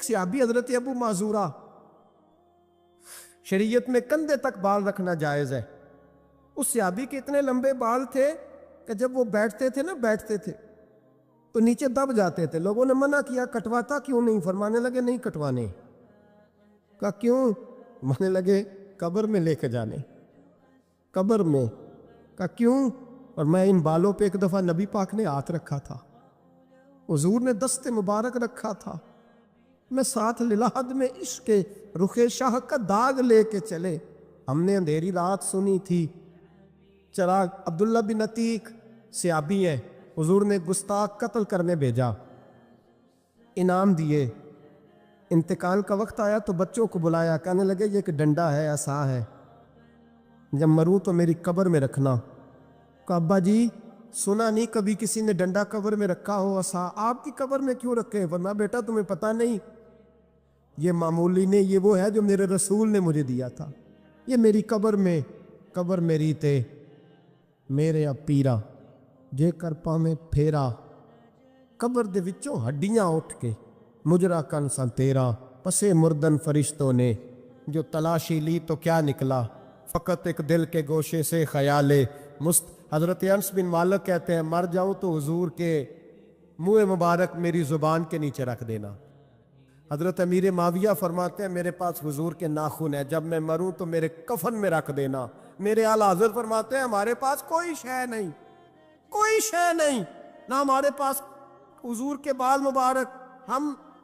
ایک صحابی حضرت ابو معذورہ، شریعت میں کندھے تک بال رکھنا جائز ہے. اس صحابی کے اتنے لمبے بال تھے کہ جب وہ بیٹھتے تھے تو نیچے دب جاتے تھے. لوگوں نے منع کیا کٹواتا کیوں نہیں؟ فرمانے لگے نہیں کٹوانے. کہا کیوں؟ مانے لگے قبر میں لے کے جانے. قبر میں. کہا کیوں؟ اور میں ان بالوں پہ ایک دفعہ نبی پاک نے ہاتھ رکھا تھا، حضور نے دست مبارک رکھا تھا، میں ساتھ للحد میں عشق کے رخ شاہ کا داغ لے کے چلے. ہم نے اندھیری رات سنی تھی چراغ. عبداللہ بن عتیق صحابی ہے، حضور نے گستاخ قتل کرنے بھیجا، انعام دیے. انتقال کا وقت آیا تو بچوں کو بلایا، کہنے لگے یہ ایک ڈنڈا ہے، عصا ہے، جب مروں تو میری قبر میں رکھنا. کہا ابا جی سنا نہیں کبھی کسی نے ڈنڈا قبر میں رکھا ہو، عصا آپ کی قبر میں کیوں رکھے؟ ورنہ بیٹا تمہیں پتہ نہیں، یہ معمولی نہیں، یہ وہ ہے جو میرے رسول نے مجھے دیا تھا. یہ میری قبر میری تے میرے پیرا جے کر پاویں پھیرا. قبر دے وچوں ہڈیاں اٹھ کے مجرا کن سا تیرا. پسے مردن فرشتوں نے جو تلاشی لی تو کیا نکلا، فقط ایک دل کے گوشے سے خیال حضرت انس بن مالک کہتے ہیں مر جاؤں تو حضور کے منہ مبارک میری زبان کے نیچے رکھ دینا. حضرت امیر معاویہ فرماتے ہیں میرے پاس حضور کے ناخن ہے، جب میں مروں تو میرے کفن میں رکھ دینا. میرے اعلیٰ حضرت فرماتے ہیں ہمارے پاس کوئی شے نہیں، نہ ہمارے پاس حضور کے بال مبارک.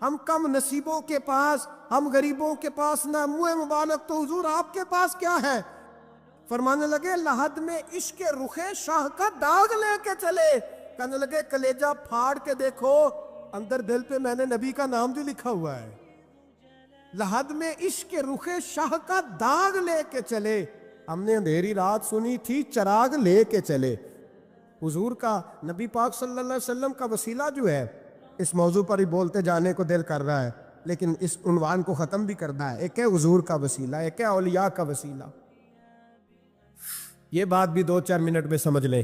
ہم کم نصیبوں کے پاس، ہم غریبوں کے پاس نہ منہ مبارک، تو حضور آپ کے پاس کیا ہے؟ فرمانے لگے لحد میں عشق رخ شاہ کا داغ لے کے چلے. کہنے لگے کلیجہ پھاڑ کے دیکھو، اندر دل پہ میں نے نبی کا نام بھی لکھا ہوا ہے. لحد میں عشق رخ شاہ کا داغ لے کے چلے. ہم نے اندھیری رات سنی تھی چراغ لے کے چلے. حضور کا، نبی پاک صلی اللہ علیہ وسلم کا وسیلہ جو ہے، اس موضوع پر ہی بولتے جانے کو دل کر رہا ہے لیکن اس عنوان کو ختم بھی کرنا ہے. ایک ہے حضور کا وسیلہ، ایک ہے اولیاء کا وسیلہ. یہ بات بھی 2-4 منٹ میں سمجھ لیں.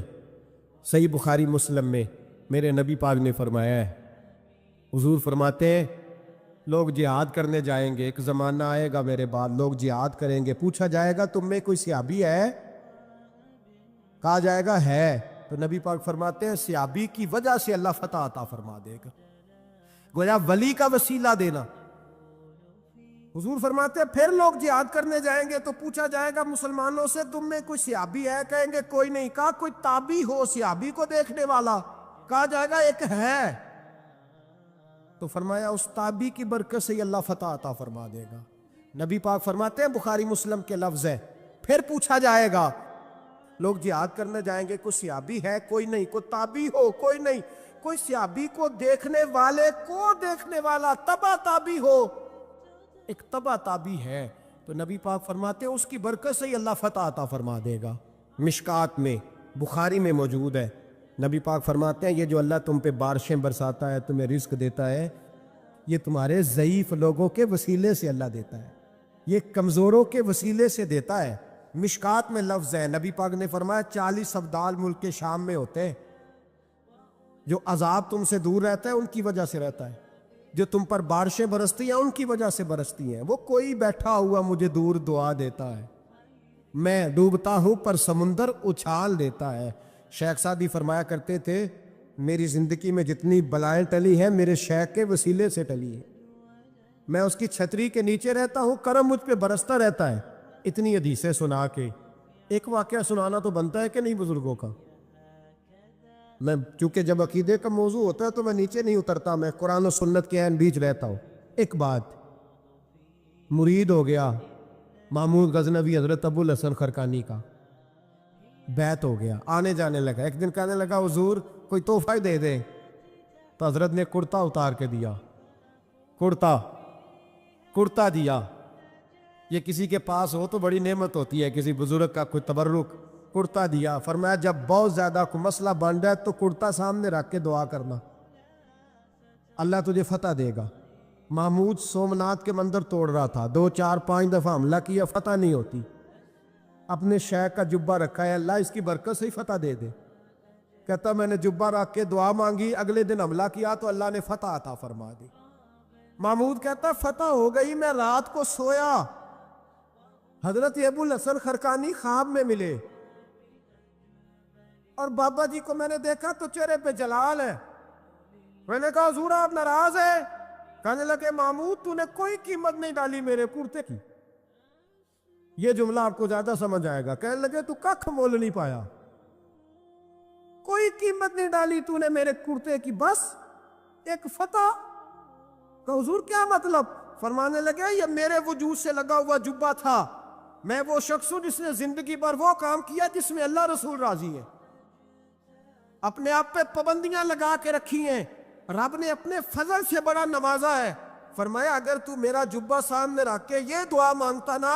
صحیح بخاری مسلم میں میرے نبی پاک نے فرمایا ہے، حضور فرماتے ہیں لوگ جہاد کرنے جائیں گے، ایک زمانہ آئے گا میرے بعد لوگ جہاد کریں گے، پوچھا جائے گا تم میں کوئی صحابی ہے؟ کہا جائے گا ہے، تو نبی پاک فرماتے ہیں صحابی کی وجہ سے اللہ فتح عطا فرما دے گا. گویا ولی کا وسیلہ دینا. حضور فرماتے ہیں پھر لوگ جہاد کرنے جائیں گے تو پوچھا جائے گا مسلمانوں سے تم میں کوئی صحابی ہے؟ کہیں گے کوئی نہیں. کہا کوئی تابعی ہو صحابی کو دیکھنے والا؟ کہا جائے گا ایک ہے. تو فرمایا اس تابعی کی برکت سے اللہ فتح عطا فرما دے گا. نبی پاک فرماتے ہیں بخاری مسلم کے لفظ ہے، پھر پوچھا جائے گا لوگ جہاد کرنے جائیں گے کوئی صحابی ہے؟ کوئی نہیں. کوئی تابعی ہو؟ کوئی نہیں. کوئی صحابی کو دیکھنے والے کو دیکھنے والا تبع تابعی ہو؟ ایک تبع تابعی ہے. تو نبی پاک فرماتے ہیں اس کی برکت سے ہی اللہ فتح عطا فرما دے گا. مشکات میں، بخاری میں موجود ہے. نبی پاک فرماتے ہیں یہ جو اللہ تم پہ بارشیں برساتا ہے، تمہیں رزق دیتا ہے، یہ تمہارے ضعیف لوگوں کے وسیلے سے اللہ دیتا ہے، یہ کمزوروں کے وسیلے سے دیتا ہے. مشکات میں لفظ ہے، نبی پاک نے فرمایا 40 ابدال ملک کے شام میں ہوتے ہیں. جو عذاب تم سے دور رہتا ہے ان کی وجہ سے رہتا ہے، جو تم پر بارشیں برستی ہیں ان کی وجہ سے برستی ہیں. وہ کوئی بیٹھا ہوا مجھے دور دعا دیتا ہے، میں ڈوبتا ہوں پر سمندر اچھال دیتا ہے. شیخ سعدی فرمایا کرتے تھے میری زندگی میں جتنی بلائیں ٹلی ہیں میرے شیخ کے وسیلے سے ٹلی ہیں. میں اس کی چھتری کے نیچے رہتا ہوں، کرم مجھ پہ برستا رہتا ہے. اتنی حدیثیں سنا کے ایک واقعہ سنانا تو بنتا ہے کہ نہیں بزرگوں کا. میں چونکہ جب عقیدے کا موضوع ہوتا ہے تو میں نیچے نہیں اترتا، میں قرآن و سنت کے عین بیچ رہتا ہوں. ایک بات، مرید ہو گیا محمود غزنوی حضرت ابو الحسن خرقانی کا، بیعت ہو گیا، آنے جانے لگا. ایک دن کہنے لگا حضور کوئی تحفہ ہی دے دیں. تو حضرت نے کرتا اتار کے دیا، کرتا دیا. یہ کسی کے پاس ہو تو بڑی نعمت ہوتی ہے، کسی بزرگ کا کوئی تبرک. کرتا دیا. فرمایا جب بہت زیادہ کوئی مسئلہ بن جائے تو کرتا سامنے رکھ کے دعا کرنا، اللہ تجھے فتح دے گا. محمود سومنات کے مندر توڑ رہا تھا، 2 4 5 دفعہ حملہ کیا، فتح نہیں ہوتی. اپنے شیخ کا جبہ رکھا ہے، اللہ اس کی برکت سے ہی فتح دے دے. کہتا میں نے جبہ رکھ کے دعا مانگی، اگلے دن حملہ کیا تو اللہ نے فتح عطا فرما دی. महमूद कहता फतह हो गई, मैं रात को सोया, हजरत अबुल हसन खरकानी ख्वाब में मिले और बाबा जी को मैंने देखा तो चेहरे पे जलाल है। मैंने कहा हुजूर आप नाराज है? कहने लगे महमूद तूने कोई कीमत नहीं डाली मेरे कुर्ते की। ये जुमला आपको ज्यादा समझ आएगा। कहने लगे तू कख मोल नहीं पाया, कोई कीमत नहीं डाली तूने मेरे कुर्ते की, बस एक फतह। कहा हुजूर क्या मतलब? फरमाने लगे ये मेरे वजूद से लगा हुआ जुब्बा था, मैं वो शख्स हूं जिसने जिंदगी भर वो काम किया जिसमें अल्लाह रसूल राजी है। अपने आप पे पाबंदियां लगा के रखी हैं, रब ने अपने फजल से बड़ा नवाजा है। फरमाया अगर तू मेरा जुब्बा सामने रख के ये दुआ मांगता ना,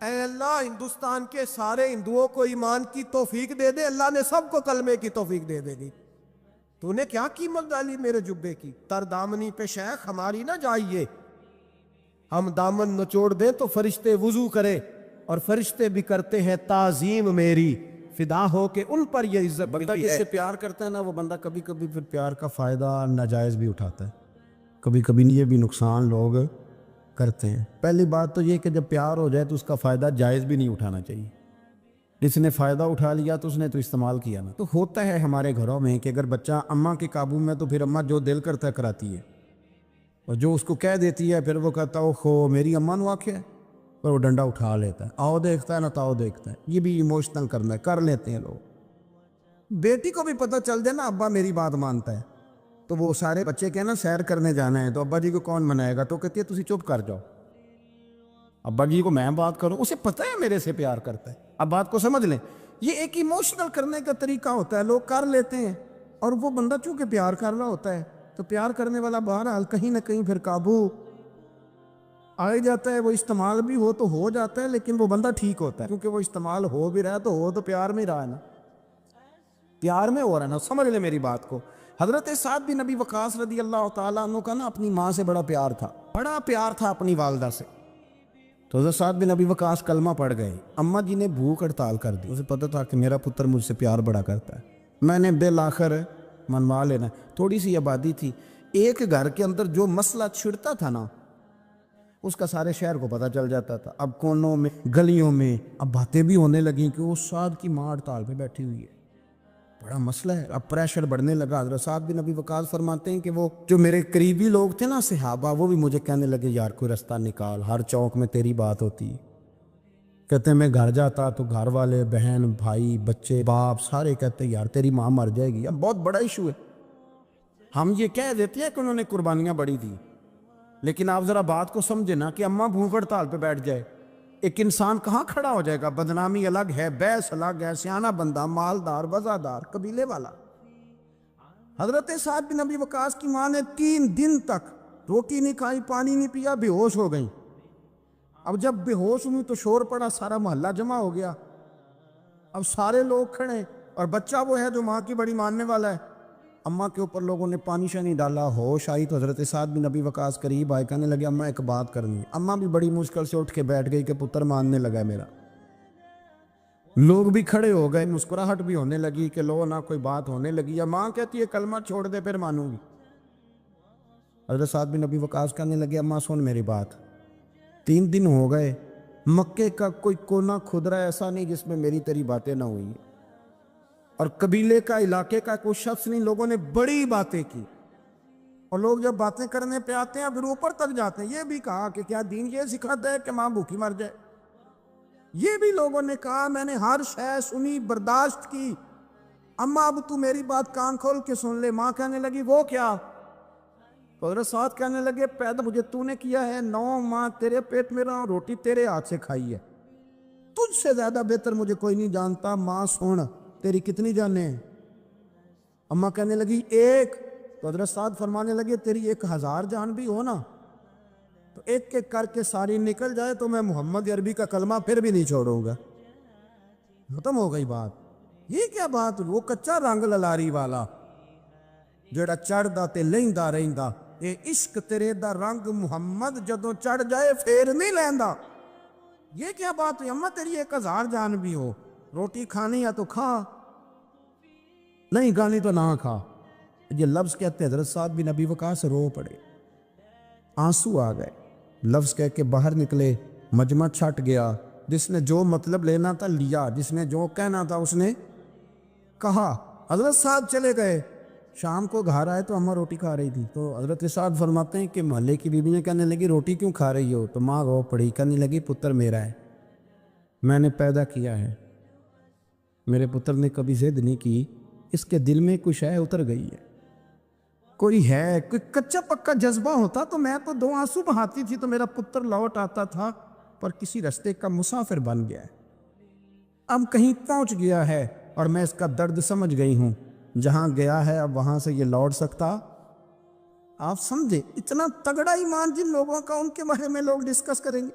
ऐ अल्लाह हिंदुस्तान के सारे हिंदुओं को ईमान की तौफीक दे दे, अल्लाह ने सबको कलमे की तौफीक दे देगी। तूने क्या कीमत डाली मेरे जुब्बे की? तर दामनी पे शेख हमारी ना जाइए, हम दामन नचोड़ दें तो फरिश्ते वुजू करे, और फरिश्ते भी करते हैं ताजीम मेरी, फिदा हो के उन पर ये इज्जत। बंदा जिससे प्यार करता है ना, वो बंदा कभी कभी फिर प्यार का फ़ायदा नाजायज़ भी उठाता है, कभी कभी ये भी नुकसान लोग करते हैं। पहली बात तो ये कि जब प्यार हो जाए तो उसका फ़ायदा जायज़ भी नहीं उठाना चाहिए। जिसने फ़ायदा उठा लिया तो उसने तो इस्तेमाल किया ना। तो होता है हमारे घरों में कि अगर बच्चा अम्मा के काबू में तो फिर अम्मा जो दिल करता है कराती है, और जो उसको कह देती है फिर वो कहता है खो मेरी अम्मा ने आखे है, पर वो डंडा उठा लेता है, आओ देखता है ना ताओ देखता है। ये भी इमोशनल करना है, कर लेते हैं लोग। बेटी को भी पता चल जाए ना अब्बा मेरी बात मानता है, तो वो सारे बच्चे कहना सैर करने जाना है तो अब्बा जी को कौन मनाएगा, तो कहती है तुसी चुप कर जाओ, अब्बा जी को मैं बात करूं, उसे पता है मेरे से प्यार करता है। अब बात को समझ लें, ये एक इमोशनल करने का तरीका होता है, लोग कर लेते हैं। और वो बंदा चूंकि प्यार कर रहा होता है तो प्यार करने वाला बहरहाल कहीं ना कहीं फिर काबू आ ही जाता है। वो इस्तेमाल भी हो तो हो जाता है, लेकिन वो बंदा ठीक होता है, क्योंकि वो इस्तेमाल हो भी रहा है तो हो तो प्यार में ही रहा है ना, प्यार में हो रहा है ना। समझ ले मेरी बात को। हजरत साद बिन नबी वकास रदी अल्लाह तआला अन्हु का ना अपनी माँ से बड़ा प्यार था, बड़ा प्यार था अपनी वालदा से। तो हजरत साद बिन नबी वकास कलमा पड़ गए, अम्मा जी ने भूख हड़ताल कर दी। उसे पता था कि मेरा पुत्र मुझसे प्यार बड़ा करता है, मैंने बिल आखिर मनवा लेना। थोड़ी सी आबादी थी, एक घर के अंदर जो मसला छिड़ता था ना उसका सारे शहर को पता चल जाता था। अब कोनों में गलियों में अब बातें भी होने लगी कि वो साद की माँ हड़ताल पे बैठी हुई है, बड़ा मसला है। अब प्रेशर बढ़ने लगा। हज़रत साद बिन नबी वकास फरमाते हैं कि वो जो मेरे करीबी लोग थे ना सहाबा, वो भी मुझे कहने लगे यार कोई रास्ता निकाल, हर चौक में तेरी बात होती है। कहते हैं मैं घर जाता तो घर वाले बहन भाई बच्चे बाप सारे कहते यार तेरी माँ मर जाएगी। अब बहुत बड़ा इशू है। हम ये कह देते हैं कि उन्होंने कुर्बानियाँ बड़ी दी, लेकिन आप ज़रा बात को समझे ना कि अम्मा भूख हड़ताल पे बैठ जाए, एक इंसान कहाँ खड़ा हो जाएगा। बदनामी अलग है, बैस अलग है, सियाना बंदा मालदार वज़ादार कबीले वाला। हजरत साद बिन नबी वकास की माँ ने 3 दिन तक रोटी नहीं खाई, पानी नहीं पिया, बेहोश हो गई। अब जब बेहोश हुई तो शोर पड़ा, सारा मोहल्ला जमा हो गया। अब सारे लोग खड़े और बच्चा वो है जो माँ की बड़ी मानने वाला है। अम्मा के ऊपर लोगों ने पानी शानी डाला, होश आई तो हजरत साद बिन नबी वकास करीब आए, कहने लगे अम्मा एक बात करनी है। अम्मा भी बड़ी मुश्किल से उठ के बैठ गई कि पुत्र मानने लगा मेरा। लोग भी खड़े हो गए, मुस्कुराहट भी होने लगी कि लो ना कोई बात होने लगी। या माँ कहती है कलमा छोड़ दे फिर मानूंगी। हजरत साद बिन नबी वकास कहने लगे अम्मा सुन मेरी बात, 3 दिन हो गए, मक्के का कोई कोना खुदरा ऐसा नहीं जिसमें मेरी तेरी बातें ना हुई, और कबीले का इलाके का कोई शख्स नहीं, लोगों ने बड़ी बातें की। और लोग जब बातें करने पे आते हैं फिर ऊपर तक जाते हैं। ये भी कहा कि क्या दीन ये सिखाता है कि माँ भूखी मर जाए। ये भी लोगों ने कहा मैंने हर शय सुनी बर्दाश्त की, अम्मा अब तू मेरी बात कान खोल के सुन ले। माँ कहने लगी वो क्या? और साथ कहने लगे पैदा मुझे तूने किया है, 9 माँ तेरे पेट में रहा, रोटी तेरे हाथ से खाई है, तुझसे ज्यादा बेहतर मुझे कोई नहीं जानता। माँ सुन तेरी कितनी जाने हैं? अम्मा कहने लगी 1। तो हजरत साद फरमाने लगे तेरी 1000 जान भी हो ना तो एक एक करके सारी निकल जाए तो मैं मोहम्मद अरबी का कलमा फिर भी नहीं छोड़ूंगा। खत्म हो गई बात। ये क्या बात? वो कच्चा रंग ललारी वाला जेड़ा चढ़दा ते लहिंदा रहिंदा, ये इश्क तेरे दा रंग मुहम्मद जदों चढ़ जाए फेर नहीं लैंदा। ये क्या बात हुई? अम्मा तेरी 1000 जान भी हो, रोटी खानी या तो खा, नहीं खानी तो ना खा। ये लफ्ज कहते हजरत साद बिन नबी वकास रो पड़े। आंसू आ गए, लफ्ज़ कह के बाहर निकले, मजमा छट गया। जिसने जो मतलब लेना था लिया, जिसने जो कहना था उसने कहा। हज़रत साहब चले गए। शाम को घर आए तो अम्मा रोटी खा रही थी, तो हज़रत साहब फरमाते हैं कि मोहल्ले की बीवियाँ कहने लगी रोटी क्यों खा रही हो, तो माँ रो पड़ी, कहने लगी पुत्र मेरा है, मैंने पैदा किया है, मेरे पुत्र ने कभी जिद नहीं की, इसके दिल में कुछ है उतर गई है, कोई है, कोई कच्चा पक्का जज्बा होता तो मैं तो 2 आंसू बहाती थी तो मेरा पुत्र लौट आता था, पर किसी रास्ते का मुसाफिर बन गया है, अब कहीं पहुंच गया है और मैं इसका दर्द समझ गई हूँ, जहाँ गया है अब वहाँ से ये लौट सकता। आप समझे इतना तगड़ा ईमान जिन लोगों का, उनके बारे में लोग डिस्कस करेंगे।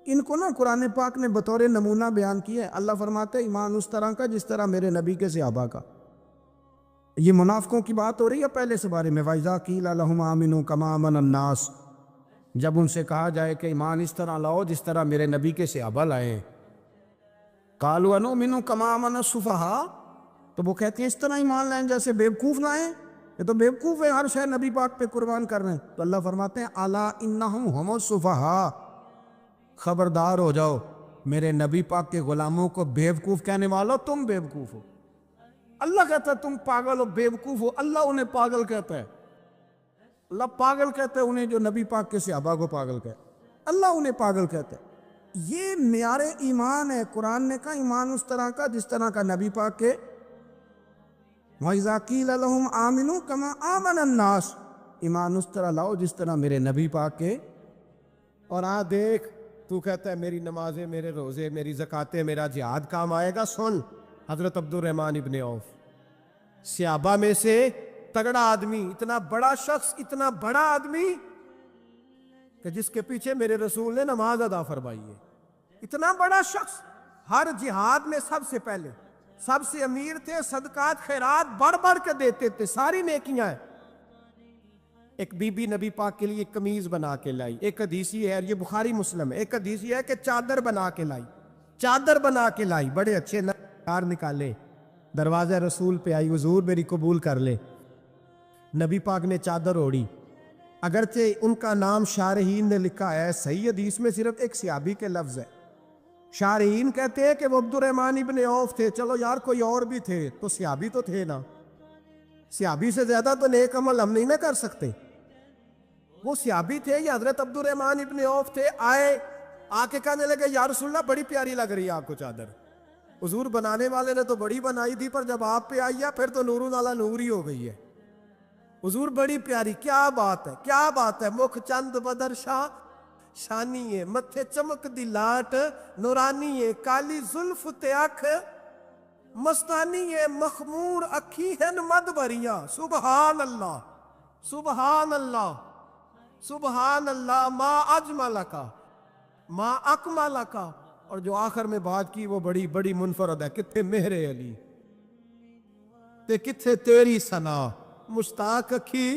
इनको ना कुरान पाक ने बतौर नमूना बयान किया है। अल्लाह फरमाते हैं ईमान उस तरह का जिस तरह मेरे नबी के सहाबा का। ये मुनाफिकों की बात हो रही है पहले से बारे में। वाइजा कीला लहुम आमिनु कमा आमन अन्नास, जब उनसे कहा जाए कि ईमान इस तरह लाओ जिस तरह मेरे नबी के सहाबा लाए, कालू अनुमिनु कमा आमन सुफहा, तो वो कहते हैं इस तरह ईमान लाएं जैसे बेवकूफ़ लाएं, ये तो बेवकूफ़ है, हर शय नबी पाक पे कुर्बान कर रहे हैं। तो अल्लाह फरमाते हैं अला इन्नहुम हुमुस सुफहा, खबरदार हो जाओ, मेरे नबी पाक के गुलामों को बेवकूफ़ कहने वालों तुम बेवकूफ़ हो। अल्लाह कहता है तुम पागल हो, बेवकूफ़ हो, अल्लाह उन्हें पागल कहता है। अल्लाह पागल कहता है उन्हें जो नबी पाक के सहाबा को पागल कहता है, अल्लाह उन्हें पागल कहता है। ये म्यारे ईमान है। कुरान ने कहा ईमान उस तरह का जिस तरह का नबी पाक के, वइज़ा क़ीला लहुम आमिनू कमा आमन अन्नास, ईमान उस तरह लाओ जिस तरह मेरे नबी पाक के। और आ देख, तू कहता है मेरी नमाजें, मेरे रोज़े, मेरी ज़कातें, मेरा जिहाद काम आएगा। सुन, हज़रत अब्दुर्रहमान इब्ने औफ, सहाबा में से तगड़ा आदमी, इतना बड़ा शख्स, इतना बड़ा आदमी कि जिसके पीछे मेरे रसूल ने नमाज अदा फरमाई है। इतना बड़ा शख्स, हर जिहाद में सबसे पहले, सबसे अमीर थे, सदकात खैरात बढ़ बढ़ के देते थे, सारी नेकियां हैं। एक बीबी नबी पाक के लिए कमीज बना के लाई। एक हदीसी है, ये बुखारी मुस्लिम है, एक हदीसी है कि चादर बना के लाई, चादर बना के लाई, बड़े अच्छे नकार निकाले, दरवाजा रसूल पे आई, हुजूर मेरी कबूल कर ले। नबी पाक ने चादर ओढ़ी। अगरचे उनका नाम शारहीन ने लिखा है, सही हदीस में सिर्फ एक सहाबी के लफ्ज है। शारहीन कहते हैं कि वो अब्दुर्रहमान इब्ने औफ थे। चलो यार कोई और भी थे तो सहाबी तो थे ना, सहाबी से ज्यादा तो नेक अमल हम नहीं ना कर सकते। वो सहाबी थे, ये हजरत अब्दुर्रहमान इब्ने औफ थे। आए, आके कहने लगे या रसूलल्लाह बड़ी प्यारी लग रही है आपको चादर। हुजूर बनाने वाले ने तो बड़ी बनाई थी, पर जब आप पे आई है फिर तो नूरुन अला नूर ही हो गई है। हुजूर बड़ी प्यारी, क्या बात है, क्या बात है। मुख चंद बदर शाह शानी है, मथे चमक दी लाट नूरानी है, काली जुल्फ ते अख मस्तानी है, मखमूर अखी है मद भरिया। सुबहान अल्लाह, सुबहान अल्लाह, सुबहान अल्लाह। माँ अजमल का, माँ अकमल का। और जो आखिर में बात की वो बड़ी बड़ी मुनफरद है, किथे मेरे अली ते किथे तेरी सना, मुश्ताक अखी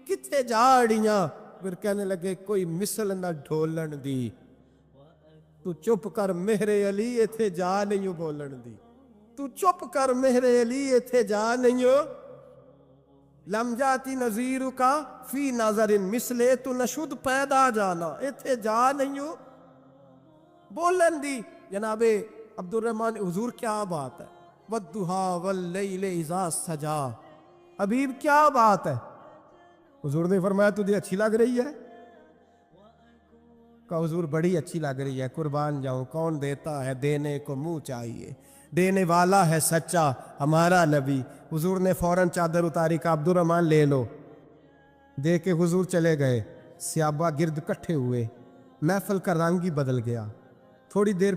किथे जाड़ियां। फिर कहने लगे कोई मिसल न ढोलन दी, तू चुप कर मेरे अली इथे जा नहीं बोलन दी, तू चुप कर मेरे अली इथे जा नहीं हो। लम जाती नजीर का फी नजरिन मिसले, तू नशुद पैदा जाना इथे जा नहीं हो बोलन दी। जनाबे अब्दुर्रहमान, हुजूर क्या बात है, वद्दुहा वल्लैलि इज़ा सजा, हबीब क्या बात है। हुजूर ने फरमाया तुझे अच्छी लग रही है? कहा हुजूर बड़ी अच्छी लग रही है, कुर्बान जाऊं, कौन देता है देने को मुंह चाहिए, देने वाला है सच्चा हमारा नबी। हुजूर ने फौरन चादर उतारी, का अब्दुर्रहमान ले लो। दे के हुजूर चले गए। सहाबा गिर्द इकट्ठे हुए, महफिल का रंग ही बदल गया। थोड़ी देर